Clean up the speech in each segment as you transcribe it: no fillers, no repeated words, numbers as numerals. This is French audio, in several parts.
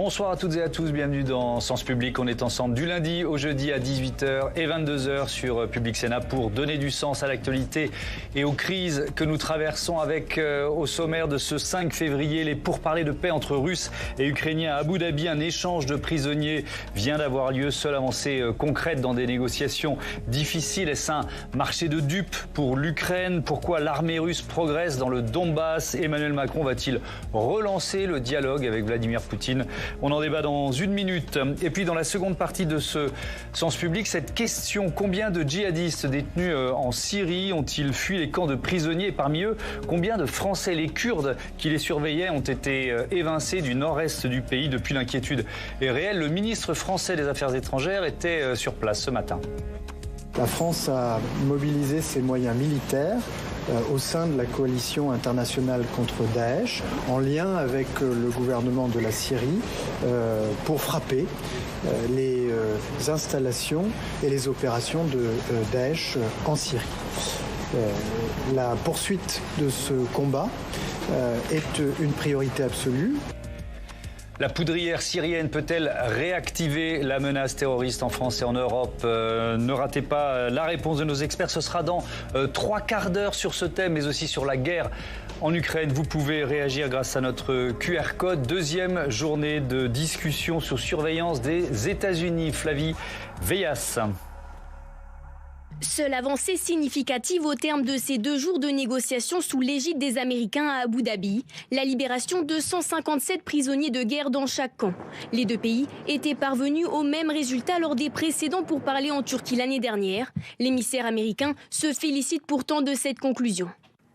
Bonsoir à toutes et à tous, bienvenue dans Sens Public. On est ensemble du lundi au jeudi à 18h et 22h sur Public Sénat pour donner du sens à l'actualité et aux crises que nous traversons avec au sommaire de ce 5 février les pourparlers de paix entre Russes et Ukrainiens à Abu Dhabi. Un échange de prisonniers vient d'avoir lieu, seule avancée concrète dans des négociations difficiles. Est-ce un marché de dupes pour l'Ukraine? Pourquoi l'armée russe progresse dans le Donbass? Emmanuel Macron va-t-il relancer le dialogue avec Vladimir Poutine? On en débat dans une minute. Et puis dans la seconde partie de ce Sens Public, cette question: combien de djihadistes détenus en Syrie ont-ils fui les camps de prisonniers? Et parmi eux, combien de Français? Les Kurdes qui les surveillaient ont été évincés du nord-est du pays. Depuis, l'inquiétude est réelle. Le ministre français des Affaires étrangères était sur place ce matin. La France a mobilisé ses moyens militaires au sein de la coalition internationale contre Daesh, en lien avec le gouvernement de la Syrie, pour frapper les installations et les opérations de Daesh en Syrie. La poursuite de ce combat est une priorité absolue. La poudrière syrienne peut-elle réactiver la menace terroriste en France et en Europe? Ne ratez pas la réponse de nos experts. Ce sera dans 3 quarts d'heure sur ce thème, mais aussi sur la guerre en Ukraine. Vous pouvez réagir grâce à notre QR code. Deuxième journée de discussion sur surveillance des États-Unis. Flavie Veyas. Seule avancée significative au terme de ces 2 jours de négociations sous l'égide des Américains à Abu Dhabi, la libération de 157 prisonniers de guerre dans chaque camp. Les 2 pays étaient parvenus au même résultat lors des précédents pourparlers en Turquie l'année dernière. L'émissaire américain se félicite pourtant de cette conclusion.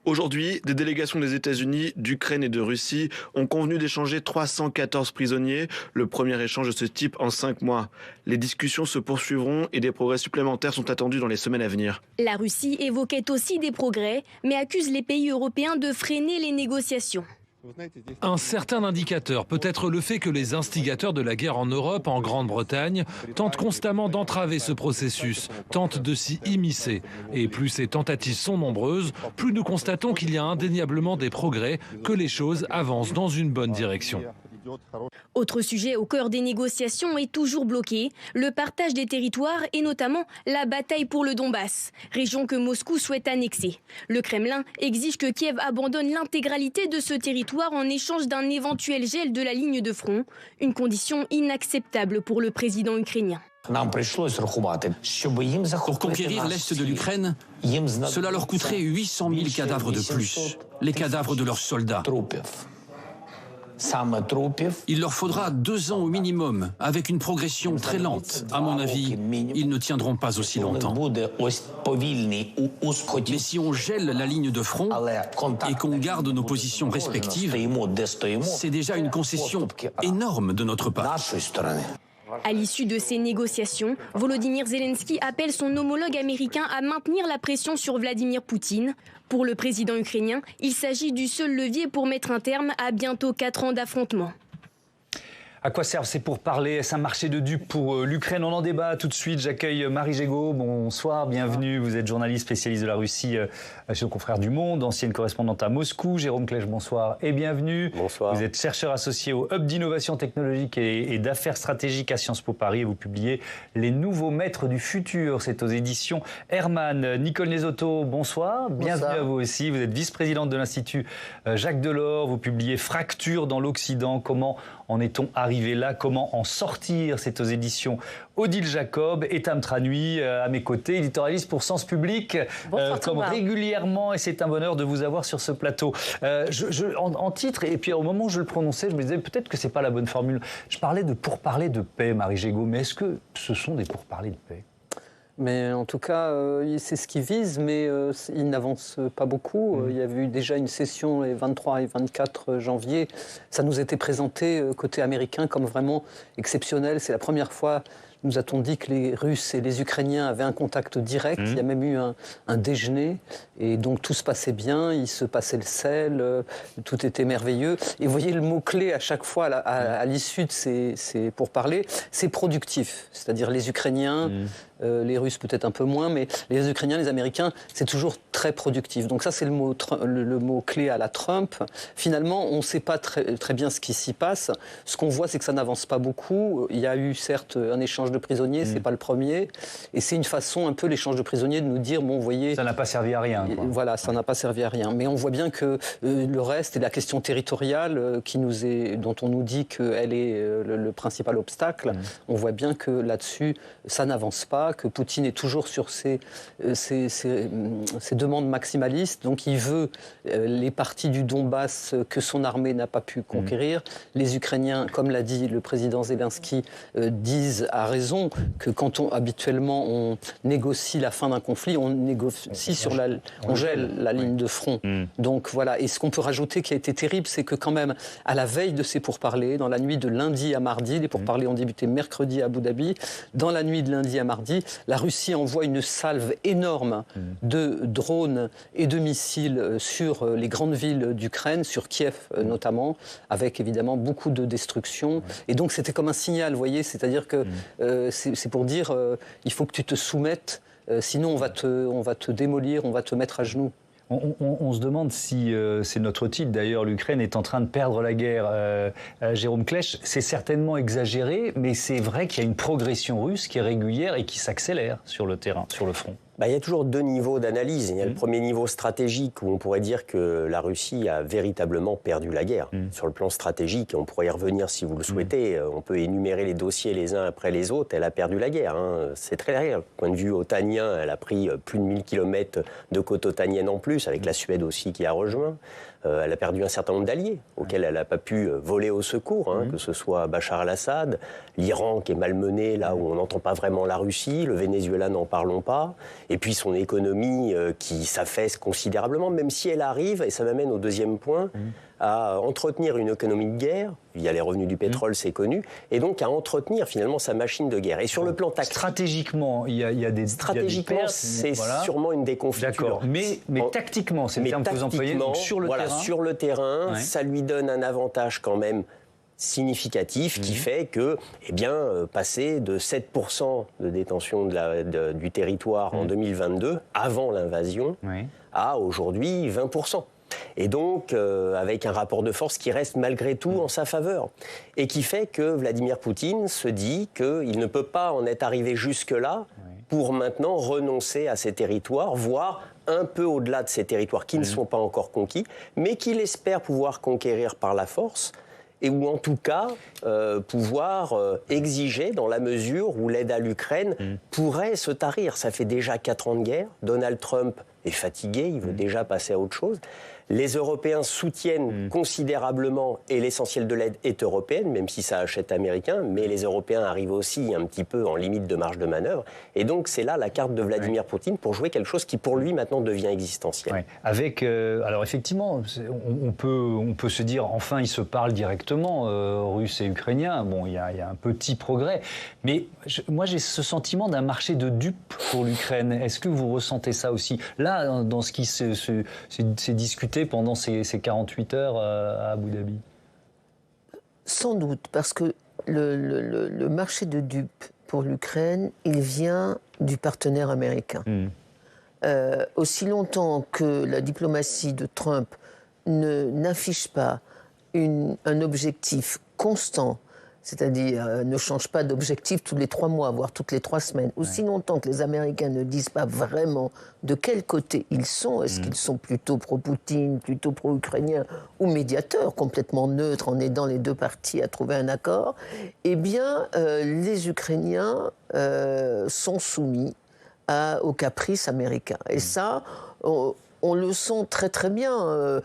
Aujourd'hui, des délégations des États-Unis, d'Ukraine et de Russie ont convenu d'échanger 314 prisonniers, le premier échange de ce type en 5 mois. Les discussions se poursuivront et des progrès supplémentaires sont attendus dans les semaines à venir. La Russie évoquait aussi des progrès, mais accuse les pays européens de freiner les négociations. Un certain indicateur peut être le fait que les instigateurs de la guerre en Europe, en Grande-Bretagne, tentent constamment d'entraver ce processus, tentent de s'y immiscer. Et plus ces tentatives sont nombreuses, plus nous constatons qu'il y a indéniablement des progrès, que les choses avancent dans une bonne direction. Autre sujet au cœur des négociations est toujours bloqué, le partage des territoires et notamment la bataille pour le Donbass, région que Moscou souhaite annexer. Le Kremlin exige que Kiev abandonne l'intégralité de ce territoire en échange d'un éventuel gel de la ligne de front, une condition inacceptable pour le président ukrainien. Pour conquérir l'Est de l'Ukraine, cela leur coûterait 800 000 cadavres de plus, les cadavres de leurs soldats. Il leur faudra 2 ans au minimum, avec une progression très lente. À mon avis, ils ne tiendront pas aussi longtemps. Mais si on gèle la ligne de front et qu'on garde nos positions respectives, c'est déjà une concession énorme de notre part. À l'issue de ces négociations, Volodymyr Zelensky appelle son homologue américain à maintenir la pression sur Vladimir Poutine. Pour le président ukrainien, il s'agit du seul levier pour mettre un terme à bientôt 4 ans d'affrontements. À quoi servent ces pourparlers? Est-ce un marché de dupes pour l'Ukraine? On en débat tout de suite. J'accueille Marie Gégaud. Bonsoir, bienvenue. Vous êtes journaliste spécialiste de la Russie chez le Confrère du Monde, ancienne correspondante à Moscou. Jérôme Clèche, bonsoir et bienvenue. Bonsoir. Vous êtes chercheur associé au Hub d'innovation technologique et d'affaires stratégiques à Sciences Po Paris et vous publiez Les nouveaux maîtres du futur. C'est aux éditions Hermann. Nicole Nesotto, bonsoir. Bienvenue à vous aussi. Vous êtes vice-présidente de l'Institut Jacques Delors. Vous publiez Fracture dans l'Occident. Comment en est-on arrivé là? Comment en sortir? C'est aux éditions Odile Jacob. Et Tam Tranui, à mes côtés, éditorialiste pour Sens Public, comme régulièrement, et c'est un bonheur de vous avoir sur ce plateau. En titre, et puis au moment où je le prononçais, je me disais peut-être que c'est pas la bonne formule. Je parlais de pourparlers de paix, Marie Gégaud, mais est-ce que ce sont des pourparlers de paix? Mais en tout cas, c'est ce qu'ils visent, mais ils n'avancent pas beaucoup. Il y a eu déjà une session les 23 et 24 janvier. Ça nous était présenté côté américain comme vraiment exceptionnel. C'est la première fois, nous a-t-on dit, que les Russes et les Ukrainiens avaient un contact direct. Il y a même eu un déjeuner. Et donc tout se passait bien, il se passait le sel, tout était merveilleux. Et vous voyez le mot-clé à chaque fois, à l'issue de ces pourparlers, c'est productif. C'est-à-dire les Ukrainiens, les Russes peut-être un peu moins, mais les Ukrainiens, les Américains, c'est toujours très très productive. Donc ça, c'est le mot clé à la Trump. Finalement, on ne sait pas très bien ce qui s'y passe. Ce qu'on voit, c'est que ça n'avance pas beaucoup. Il y a eu, certes, un échange de prisonniers, c'est pas le premier. Et c'est une façon, un peu, l'échange de prisonniers, de nous dire, bon, vous voyez... Ça n'a pas servi à rien, quoi. Voilà, ça n'a pas servi à rien. Mais on voit bien que le reste, et la question territoriale, dont on nous dit qu'elle est le principal obstacle, on voit bien que là-dessus, ça n'avance pas, que Poutine est toujours sur ses demandes maximalistes. Donc il veut les parties du Donbass que son armée n'a pas pu conquérir. Les Ukrainiens, comme l'a dit le président Zelensky, disent à raison que quand habituellement on négocie la fin d'un conflit, on négocie on gèle la ligne de front. Donc voilà. Et ce qu'on peut rajouter qui a été terrible, c'est que quand même, à la veille de ces pourparlers, dans la nuit de lundi à mardi, les pourparlers ont débuté mercredi à Abu Dhabi, dans la nuit de lundi à mardi, la Russie envoie une salve énorme de drones et de missiles sur les grandes villes d'Ukraine, sur Kiev notamment, avec évidemment beaucoup de destruction. Et donc c'était comme un signal, vous voyez, c'est-à-dire que c'est pour dire il faut que tu te soumettes, sinon on va te démolir, on va te mettre à genoux. On se demande si c'est notre titre, d'ailleurs, l'Ukraine est en train de perdre la guerre. Jérôme Klech, c'est certainement exagéré, mais c'est vrai qu'il y a une progression russe qui est régulière et qui s'accélère sur le terrain, sur le front. Il y a toujours deux niveaux d'analyse. Il y a le premier niveau stratégique où on pourrait dire que la Russie a véritablement perdu la guerre. Sur le plan stratégique, on pourrait y revenir si vous le souhaitez. On peut énumérer les dossiers les uns après les autres. Elle a perdu la guerre. C'est très réel. Du point de vue otanien, elle a pris plus de 1000 km de côte otanienne en plus, avec la Suède aussi qui a rejoint. Elle a perdu un certain nombre d'alliés auxquels elle n'a pas pu voler au secours, que ce soit Bachar al-Assad, l'Iran qui est malmené là où on n'entend pas vraiment la Russie, le Venezuela n'en parlons pas, et puis son économie qui s'affaisse considérablement, même si elle arrive, et ça m'amène au deuxième point, à entretenir une économie de guerre, il y a les revenus du pétrole, c'est connu, et donc à entretenir finalement sa machine de guerre. Et sur le plan tactique... Stratégiquement, il y a des stratégiquement, c'est sûrement une déconfiture. D'accord, mais tactiquement, c'est le terme que vous employez, donc sur le terrain. Sur le terrain, ça lui donne un avantage quand même significatif qui fait que, passer de 7% de détention du territoire en 2022, avant l'invasion, à aujourd'hui 20%. Et donc, avec un rapport de force qui reste malgré tout en sa faveur. Et qui fait que Vladimir Poutine se dit qu'il ne peut pas en être arrivé jusque-là pour maintenant renoncer à ces territoires, voire un peu au-delà de ces territoires qui ne sont pas encore conquis, mais qu'il espère pouvoir conquérir par la force, et ou en tout cas pouvoir exiger dans la mesure où l'aide à l'Ukraine pourrait se tarir. Ça fait déjà 4 ans de guerre, Donald Trump est fatigué, il veut déjà passer à autre chose. Les Européens soutiennent considérablement, et l'essentiel de l'aide est européenne, même si ça achète américain, mais les Européens arrivent aussi un petit peu en limite de marge de manœuvre. Et donc c'est là la carte de Vladimir Poutine pour jouer quelque chose qui pour lui maintenant devient existentiel. Avec, alors effectivement, on peut se dire, enfin ils se parlent directement, Russes et Ukrainiens. Bon, il y a un petit progrès. Mais moi j'ai ce sentiment d'un marché de dupes pour l'Ukraine. Est-ce que vous ressentez ça aussi ? Là, dans ce qui s'est discuté pendant ces 48 heures à Abu Dhabi? Sans doute, parce que le marché de dupes pour l'Ukraine, il vient du partenaire américain. Aussi longtemps que la diplomatie de Trump n'affiche pas un objectif constant, c'est-à-dire ne change pas d'objectif tous les 3 mois, voire toutes les 3 semaines. Aussi longtemps que les Américains ne disent pas vraiment de quel côté ils sont, est-ce qu'ils sont plutôt pro-Poutine, plutôt pro-ukrainien, ou médiateurs, complètement neutres, en aidant les deux parties à trouver un accord, eh bien, les Ukrainiens sont soumis aux caprices américains. Et ça... on le sent très très bien.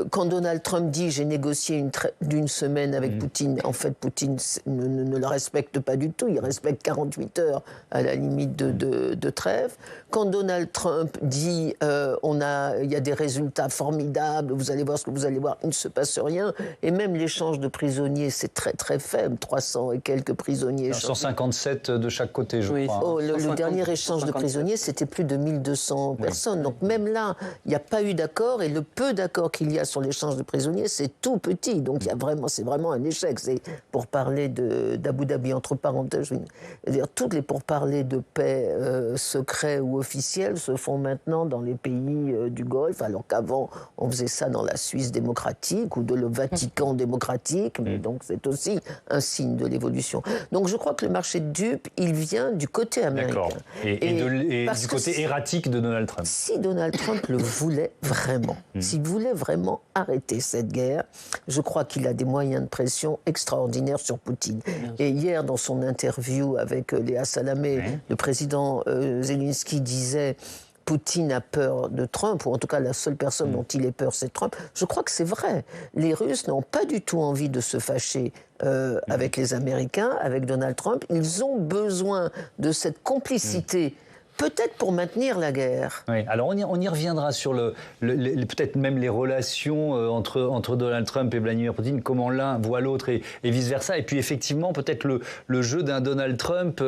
Quand Donald Trump dit « j'ai négocié d'une semaine avec Poutine », en fait Poutine ne le respecte pas du tout, il respecte 48 heures à la limite de trêve. Quand Donald Trump dit « il y a des résultats formidables, vous allez voir ce que vous allez voir », il ne se passe rien. Et même l'échange de prisonniers, c'est très très faible, 300 et quelques prisonniers. 157 de chaque côté, je crois. Le dernier échange de prisonniers, c'était plus de 1200 personnes. Donc même là, il n'y a pas eu d'accord, et le peu d'accord qu'il y a sur l'échange de prisonniers, c'est tout petit. Donc c'est vraiment un échec. C'est pour parler d'Abu Dhabi, entre parenthèses, je veux dire, toutes les pourparlers de paix secrets ou officiels se font maintenant dans les pays du Golfe, alors qu'avant, on faisait ça dans la Suisse démocratique ou de le Vatican démocratique, mais donc c'est aussi un signe de l'évolution. Donc je crois que le marché de dupes, il vient du côté américain. D'accord. Et du côté erratique de Donald Trump. Si Donald Trump le voulait vraiment, s'il voulait vraiment arrêter cette guerre, je crois qu'il a des moyens de pression extraordinaires sur Poutine. Et hier, dans son interview avec Léa Salamé, le président Zelensky disait... Poutine a peur de Trump, ou en tout cas la seule personne dont il ait peur, c'est Trump. Je crois que c'est vrai. Les Russes n'ont pas du tout envie de se fâcher avec les Américains, avec Donald Trump. Ils ont besoin de cette complicité. Peut-être pour maintenir la guerre. Oui, alors on y reviendra sur peut-être même les relations entre Donald Trump et Vladimir Poutine, comment l'un voit l'autre et vice-versa. Et puis effectivement, peut-être le jeu d'un Donald Trump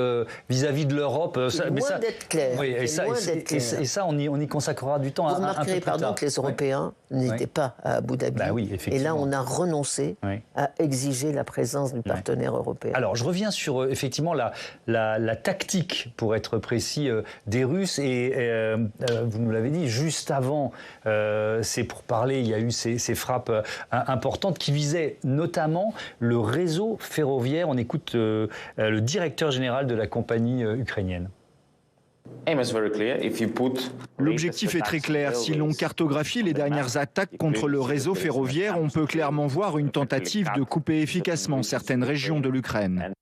vis-à-vis de l'Europe. Loin d'être clair. Oui, et ça, on y consacrera du temps. Vous remarquerez, pardon, que les Européens n'étaient pas à Abu Dhabi. Bah oui, et là, on a renoncé à exiger la présence du partenaire européen. Alors, je reviens sur effectivement la tactique, pour être précis, des Russes, et vous nous l'avez dit, juste avant ces pourparlers, il y a eu ces frappes importantes qui visaient notamment le réseau ferroviaire. On écoute le directeur général de la compagnie ukrainienne. L'objectif est très clair. Si l'on cartographie les dernières attaques contre le réseau ferroviaire, on peut clairement voir une tentative de couper efficacement certaines régions de l'Ukraine.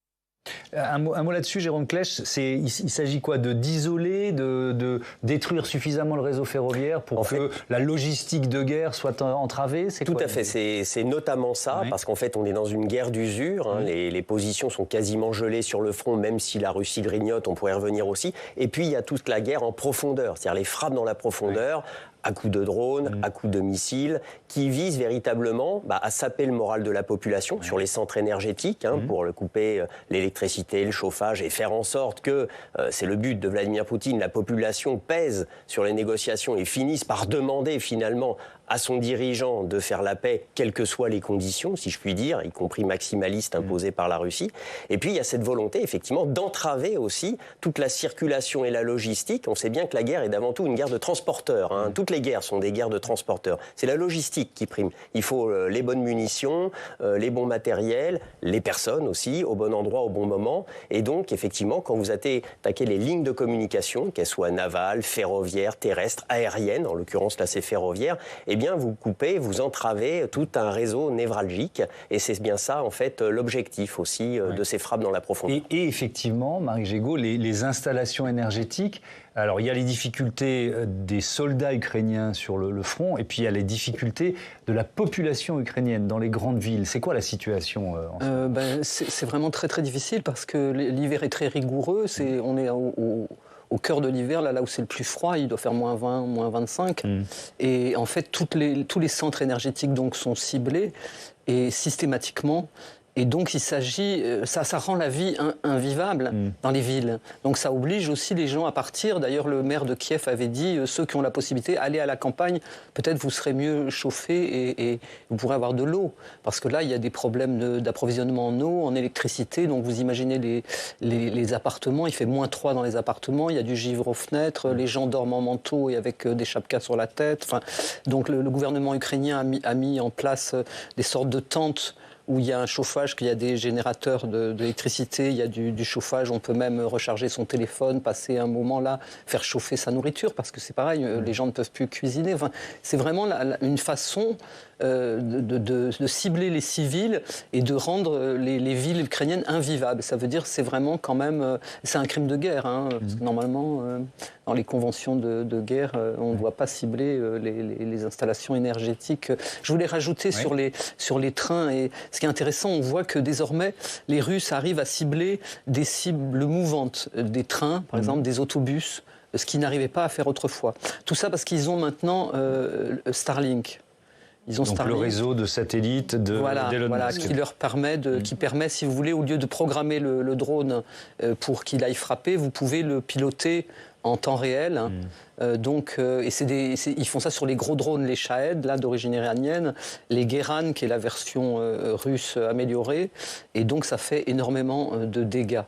Un mot là-dessus, Jérôme Klech, il s'agit quoi, d'isoler, de détruire suffisamment le réseau ferroviaire pour que la logistique de guerre soit entravée? Tout à fait, c'est notamment ça, parce qu'en fait on est dans une guerre d'usure, les positions sont quasiment gelées sur le front, même si la Russie grignote, on pourrait y revenir aussi, et puis il y a toute la guerre en profondeur, c'est-à-dire les frappes dans la profondeur, à coups de drones, à coups de missiles, qui visent véritablement à saper le moral de la population sur les centres énergétiques, pour le couper l'électricité, le chauffage, et faire en sorte que, c'est le but de Vladimir Poutine, la population pèse sur les négociations et finisse par demander finalement à son dirigeant de faire la paix, quelles que soient les conditions, si je puis dire, y compris maximalistes imposées par la Russie. Et puis il y a cette volonté, effectivement, d'entraver aussi toute la circulation et la logistique. On sait bien que la guerre est avant tout une guerre de transporteurs. Toutes les guerres sont des guerres de transporteurs. C'est la logistique qui prime. Il faut les bonnes munitions, les bons matériels, les personnes aussi, au bon endroit, au bon moment. Et donc, effectivement, quand vous attaquez les lignes de communication, qu'elles soient navales, ferroviaires, terrestres, aériennes, en l'occurrence là c'est ferroviaire, eh bien vous coupez, vous entravez tout un réseau névralgique. Et c'est bien ça, en fait, l'objectif aussi de ces frappes dans la profondeur. Et effectivement, Marie Gégaud, les installations énergétiques, alors il y a les difficultés des soldats ukrainiens sur le front, et puis il y a les difficultés de la population ukrainienne dans les grandes villes. C'est quoi la situation en ce moment ? C'est vraiment très très difficile parce que l'hiver est très rigoureux. On est au cœur de l'hiver, là où c'est le plus froid, il doit faire moins 20, moins 25. Et en fait, tous les centres énergétiques donc, sont ciblés et systématiquement. Et donc, il s'agit, ça rend la vie invivable dans les villes. Donc, ça oblige aussi les gens à partir. D'ailleurs, le maire de Kiev avait dit, ceux qui ont la possibilité, allez à la campagne, peut-être vous serez mieux chauffés et vous pourrez avoir de l'eau. Parce que là, il y a des problèmes d'approvisionnement en eau, en électricité. Donc, vous imaginez les appartements, il fait -3 dans les appartements, il y a du givre aux fenêtres, les gens dorment en manteau et avec des chapkas sur la tête. Enfin, donc, le gouvernement ukrainien a mis en place des sortes de tentes où il y a un chauffage, qu'il y a des générateurs d'électricité, il y a du chauffage, on peut même recharger son téléphone, passer un moment là, faire chauffer sa nourriture, parce que c'est pareil, les gens ne peuvent plus cuisiner. Enfin, c'est vraiment une façon de cibler les civils et de rendre les villes ukrainiennes invivables. Ça veut dire c'est vraiment quand même... c'est un crime de guerre, parce que normalement, dans les conventions de guerre, on ne doit pas cibler les installations énergétiques. Je voulais rajouter sur les trains, et ce qui est intéressant, on voit que désormais, les Russes arrivent à cibler des cibles mouvantes, des trains, par exemple, des autobus, ce qu'ils n'arrivaient pas à faire autrefois. Tout ça parce qu'ils ont maintenant Starlink. Ils ont donc Starlink. Le réseau de satellites d'Elon Musk. Qui leur permet, qui permet, si vous voulez, au lieu de programmer le drone pour qu'il aille frapper, vous pouvez le piloter en temps réel. Ils font ça sur les gros drones, les Shahed, là, d'origine iranienne, les Guéran, qui est la version russe améliorée, et donc ça fait énormément de dégâts.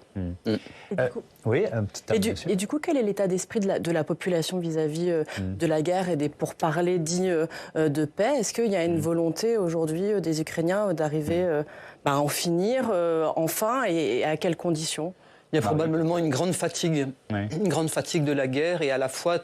Et du coup, quel est l'état d'esprit de la population vis-à-vis de la guerre et des pourparlers dits de paix? Est-ce qu'il y a une volonté aujourd'hui des Ukrainiens d'arriver à en finir enfin, et à quelles conditions? Il y a probablement une grande fatigue de la guerre, et à la fois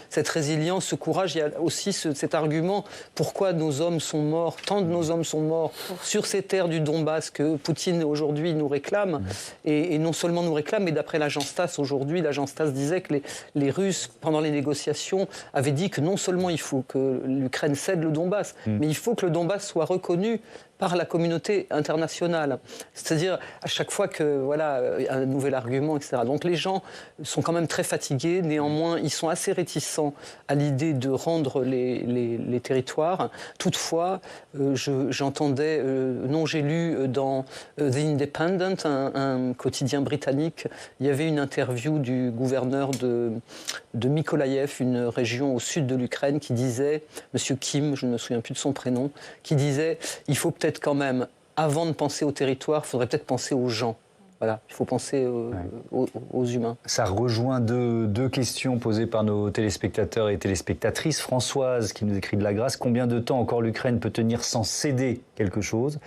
cette résilience, ce courage. Il y a aussi cet argument, pourquoi nos hommes sont morts, tant de nos hommes sont morts sur ces terres du Donbass que Poutine aujourd'hui nous réclame, et non seulement nous réclame, mais d'après l'agence TASS aujourd'hui, l'agence TASS disait que les Russes, pendant les négociations, avaient dit que non seulement il faut que l'Ukraine cède le Donbass, mais il faut que le Donbass soit reconnu par la communauté internationale. C'est-à-dire, à chaque fois que, voilà, un nouvel argument, etc. Donc les gens sont quand même très fatigués, néanmoins, ils sont assez réticents à l'idée de rendre les territoires. Toutefois, j'entendais, j'ai lu dans The Independent, un quotidien britannique, il y avait une interview du gouverneur de Mykolaïev, une région au sud de l'Ukraine, qui disait, Monsieur Kim, je ne me souviens plus de son prénom, qui disait, il faut peut-être quand même, avant de penser au territoire, il faudrait peut-être penser aux gens. Voilà, il faut penser aux humains. Ça rejoint deux questions posées par nos téléspectateurs et téléspectatrices. Françoise, qui nous écrit de la grâce, combien de temps encore l'Ukraine peut tenir sans céder quelque chose?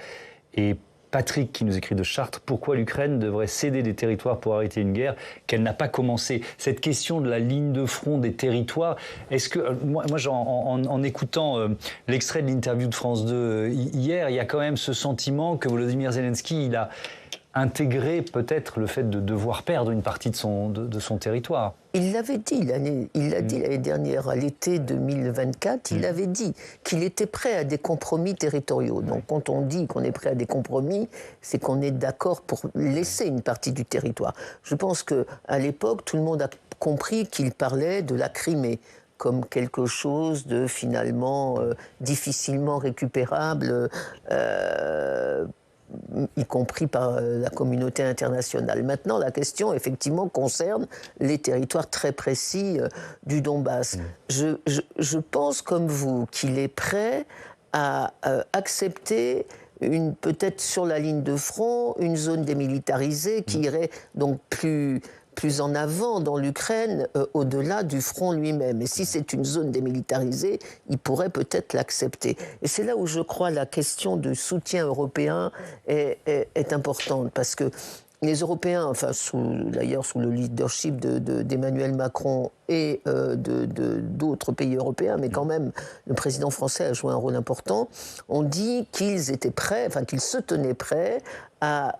Et Patrick, qui nous écrit de Chartres, pourquoi l'Ukraine devrait céder des territoires pour arrêter une guerre qu'elle n'a pas commencé? Cette question de la ligne de front des territoires, est-ce que, moi en écoutant l'extrait de l'interview de France 2 hier, il y a quand même ce sentiment que Volodymyr Zelensky, il a intégré peut-être le fait de devoir perdre une partie de son territoire. Il l'avait dit, il l'a dit l'année dernière, à l'été 2024, il avait dit qu'il était prêt à des compromis territoriaux. Donc quand on dit qu'on est prêt à des compromis, c'est qu'on est d'accord pour laisser une partie du territoire. Je pense qu'à l'époque, tout le monde a compris qu'il parlait de la Crimée comme quelque chose de finalement difficilement récupérable, y compris par la communauté internationale. Maintenant, la question, effectivement, concerne les territoires très précis du Donbass. Je pense, comme vous, qu'il est prêt à accepter peut-être sur la ligne de front, une zone démilitarisée qui irait donc plus en avant dans l'Ukraine, au-delà du front lui-même. Et si c'est une zone démilitarisée, il pourrait peut-être l'accepter. Et c'est là où je crois la question du soutien européen est importante, parce que les Européens, enfin d'ailleurs sous le leadership d'Emmanuel Macron et d'autres pays européens, mais quand même le président français a joué un rôle important, ont dit qu'ils étaient prêts, enfin qu'ils se tenaient prêts à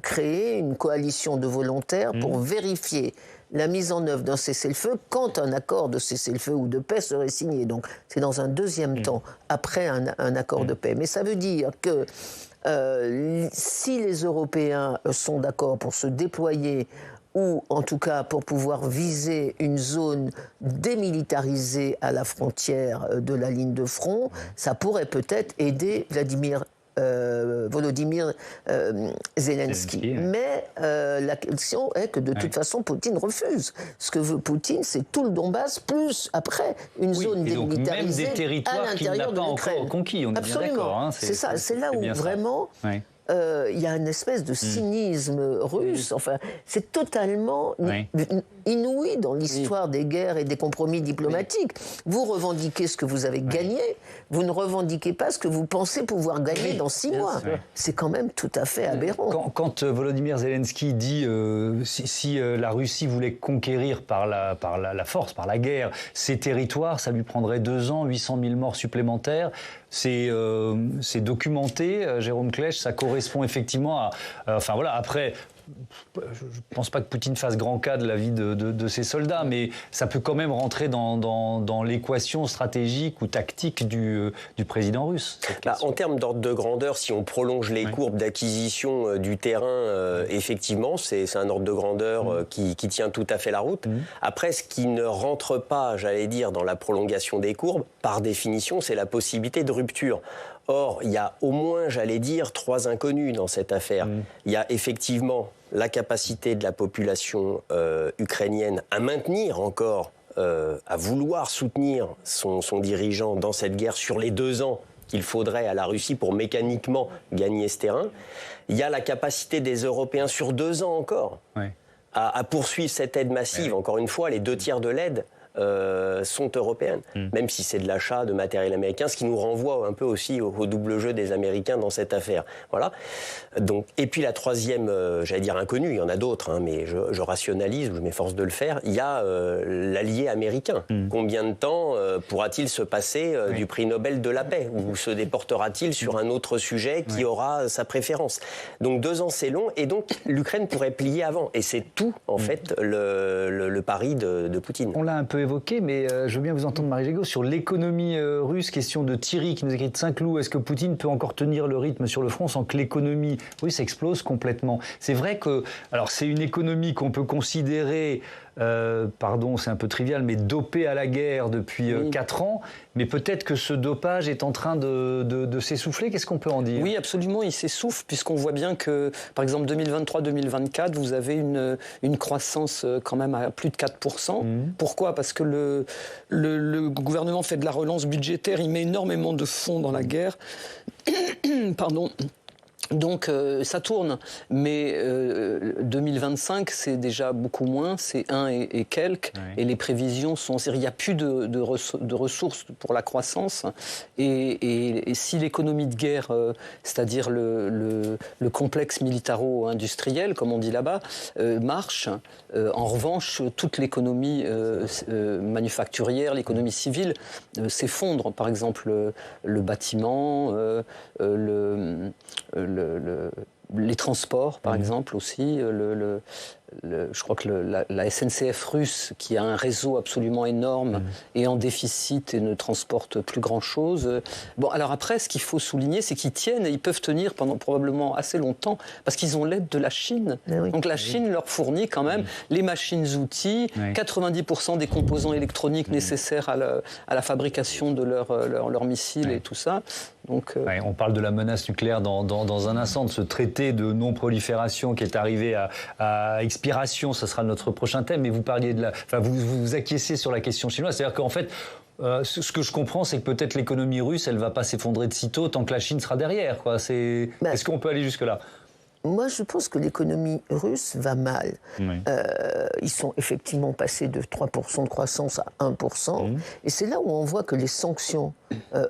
créer une coalition de volontaires pour vérifier la mise en œuvre d'un cessez-le-feu quand un accord de cessez-le-feu ou de paix serait signé. Donc c'est dans un deuxième temps, après un accord de paix. Mais ça veut dire que si les Européens sont d'accord pour se déployer, ou en tout cas pour pouvoir viser une zone démilitarisée à la frontière de la ligne de front, ça pourrait peut-être aider Volodymyr Zelensky. Mais la question est que de toute façon, Poutine refuse. Ce que veut Poutine, c'est tout le Donbass, plus après une zone démilitarisée même des territoires à l'intérieur de l'Ukraine. Encore conquis, on est bien d'accord. Hein, c'est ça, c'est là où vraiment... il y a une espèce de cynisme russe. Enfin, c'est totalement inouï dans l'histoire des guerres et des compromis diplomatiques. Vous revendiquez ce que vous avez gagné, vous ne revendiquez pas ce que vous pensez pouvoir gagner dans 6 mois. C'est quand même tout à fait aberrant. Quand Volodymyr Zelensky dit si la Russie voulait conquérir par la force, par la guerre, ces territoires, ça lui prendrait 2 ans, 800 000 morts supplémentaires. C'est documenté, Jérôme Klech, ça correspond effectivement à... enfin voilà, après... Je ne pense pas que Poutine fasse grand cas de la vie de ses soldats, mais ça peut quand même rentrer dans l'équation stratégique ou tactique du président russe. En termes d'ordre de grandeur, si on prolonge les courbes d'acquisition du terrain, effectivement, c'est un ordre de grandeur qui tient tout à fait la route. Après, ce qui ne rentre pas, j'allais dire, dans la prolongation des courbes, par définition, c'est la possibilité de rupture. Or, il y a au moins, j'allais dire, 3 inconnus dans cette affaire. Il y a effectivement la capacité de la population ukrainienne à maintenir encore, à vouloir soutenir son dirigeant dans cette guerre sur les 2 ans qu'il faudrait à la Russie pour mécaniquement gagner ce terrain. Il y a la capacité des Européens sur 2 ans encore à poursuivre cette aide massive. Encore une fois, les 2/3 de l'aide sont européennes, même si c'est de l'achat de matériel américain, ce qui nous renvoie un peu aussi au double jeu des Américains dans cette affaire. Voilà. Donc, et puis la troisième, j'allais dire inconnue, il y en a d'autres, hein, mais je rationalise, je m'efforce de le faire, il y a l'allié américain. Combien de temps pourra-t-il se passer du prix Nobel de la paix, ou se déportera-t-il sur un autre sujet qui aura sa préférence? Donc 2 ans, c'est long, et donc l'Ukraine pourrait plier avant. Et c'est tout, en fait, le pari de Poutine. On l'a un peu évoqué, mais je veux bien vous entendre, Marie Gégaud, sur l'économie russe. Question de Thierry qui nous écrit de Saint-Cloud. Est-ce que Poutine peut encore tenir le rythme sur le front sans que l'économie russe explose complètement? C'est vrai que, alors c'est une économie qu'on peut considérer, pardon, c'est un peu trivial, mais dopée à la guerre depuis 4 ans. Mais peut-être que ce dopage est en train de s'essouffler. Qu'est-ce qu'on peut en dire? Oui, absolument, il s'essouffle, puisqu'on voit bien que, par exemple, 2023-2024, vous avez une croissance quand même à plus de 4%. Pourquoi? Parce que le gouvernement fait de la relance budgétaire, il met énormément de fonds dans la guerre. Pardon. Donc ça tourne, mais 2025 c'est déjà beaucoup moins, c'est 1 et quelques, et les prévisions sont... Il n'y a plus de ressources pour la croissance, et si l'économie de guerre, c'est-à-dire le complexe militaro-industriel, comme on dit là-bas, marche, en revanche, toute l'économie manufacturière, l'économie civile s'effondre. Par exemple, le bâtiment, les transports, par exemple, aussi. Je crois que la SNCF russe, qui a un réseau absolument énorme, est en déficit et ne transporte plus grand-chose. Bon, alors après, ce qu'il faut souligner, c'est qu'ils tiennent, et ils peuvent tenir pendant probablement assez longtemps, parce qu'ils ont l'aide de la Chine. Donc la Chine leur fournit quand même les machines-outils, 90% des composants électroniques nécessaires à la fabrication de leurs missiles et tout ça. Donc, on parle de la menace nucléaire dans un instant, de ce traité de non-prolifération qui est arrivé à expiration. Ce sera notre prochain thème. Mais vous parliez vous acquiescez sur la question chinoise. C'est-à-dire qu'en fait, ce que je comprends, c'est que peut-être l'économie russe, elle ne va pas s'effondrer de sitôt tant que la Chine sera derrière, quoi. Est-ce qu'on peut aller jusque-là? Moi, je pense que l'économie russe va mal. Ils sont effectivement passés de 3% de croissance à 1%. Et c'est là où on voit que les sanctions,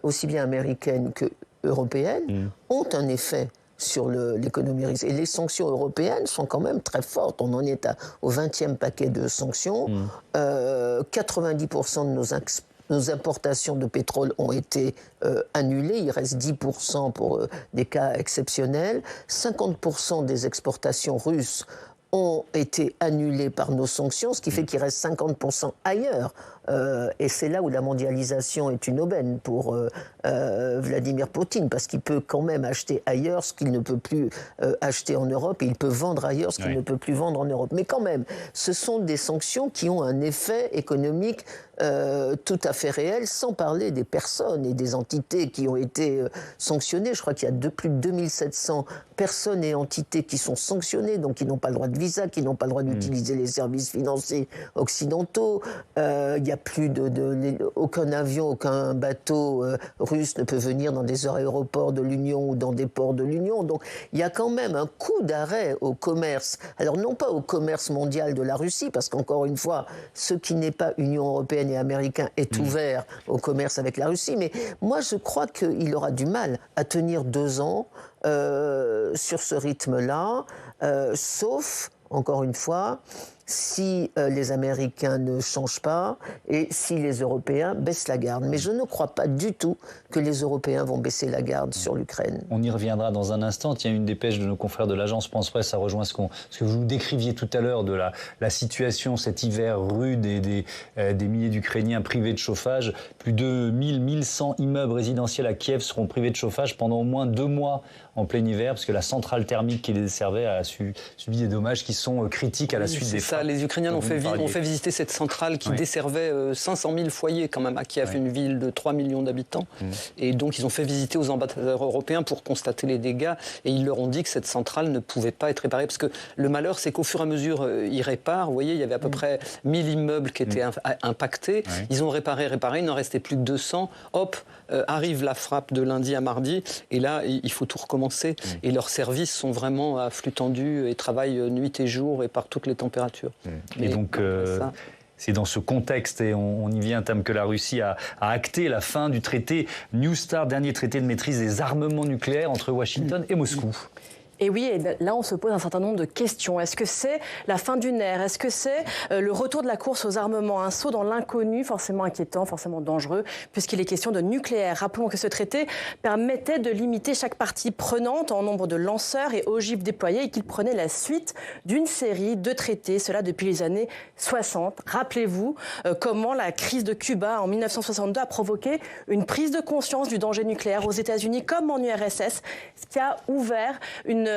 aussi bien américaines que européennes, ont un effet sur l'économie russe. Et les sanctions européennes sont quand même très fortes. On en est au 20e paquet de sanctions. 90% de nos importations de pétrole ont été annulées. Il reste 10% pour des cas exceptionnels. 50% des exportations russes ont été annulées par nos sanctions, ce qui fait qu'il reste 50% ailleurs. Et c'est là où la mondialisation est une aubaine pour Vladimir Poutine, parce qu'il peut quand même acheter ailleurs ce qu'il ne peut plus acheter en Europe, et il peut vendre ailleurs ce qu'il ne peut plus vendre en Europe. Mais quand même, ce sont des sanctions qui ont un effet économique tout à fait réel, sans parler des personnes et des entités qui ont été sanctionnées. Je crois qu'il y a plus de 2700 personnes et entités qui sont sanctionnées, donc qui n'ont pas le droit de visa, qui n'ont pas le droit d'utiliser les services financiers occidentaux. Il n'y a plus aucun avion, aucun bateau russe ne peut venir dans des aéroports de l'Union ou dans des ports de l'Union. Donc il y a quand même un coup d'arrêt au commerce. Alors non pas au commerce mondial de la Russie, parce qu'encore une fois, ce qui n'est pas Union européenne et américain est ouvert au commerce avec la Russie. Mais moi, je crois qu'il aura du mal à tenir 2 ans sur ce rythme-là, sauf, encore une fois, si les Américains ne changent pas et si les Européens baissent la garde. Mais je ne crois pas du tout que les Européens vont baisser la garde sur l'Ukraine. On y reviendra dans un instant. Il y a une dépêche de nos confrères de l'agence France-Presse, ça rejoint ce que vous décriviez tout à l'heure de la situation, cet hiver rude et des milliers d'Ukrainiens privés de chauffage. Plus de 1100 immeubles résidentiels à Kiev seront privés de chauffage pendant au moins 2 mois en plein hiver, parce que la centrale thermique qui les desservait a subi des dommages qui sont critiques à la suite des frappes ça. Les Ukrainiens ont fait visiter cette centrale qui desservait 500 000 foyers quand même à Kiev, une ville de 3 millions d'habitants. Et donc ils ont fait visiter aux ambassadeurs européens pour constater les dégâts. Et ils leur ont dit que cette centrale ne pouvait pas être réparée. Parce que le malheur, c'est qu'au fur et à mesure, ils réparent. Vous voyez, il y avait à peu près 1000 immeubles qui étaient impactés. Ils ont réparé, il n'en restait plus que 200. Hop, arrive la frappe de lundi à mardi. Et là, il faut tout recommencer. Et leurs services sont vraiment à flux tendu et travaillent nuit et jour et par toutes les températures. Et donc, c'est dans ce contexte, et on y vient, Tam, que la Russie a acté la fin du traité New START, dernier traité de maîtrise des armements nucléaires entre Washington et Moscou. Et oui, et là on se pose un certain nombre de questions. Est-ce que c'est la fin d'une ère? Est-ce que c'est le retour de la course aux armements? Un saut dans l'inconnu, forcément inquiétant, forcément dangereux, puisqu'il est question de nucléaire. Rappelons que ce traité permettait de limiter chaque partie prenante en nombre de lanceurs et ogives déployés et qu'il prenait la suite d'une série de traités, cela depuis les années 60. Rappelez-vous comment la crise de Cuba en 1962 a provoqué une prise de conscience du danger nucléaire aux États-Unis comme en URSS, ce qui a ouvert une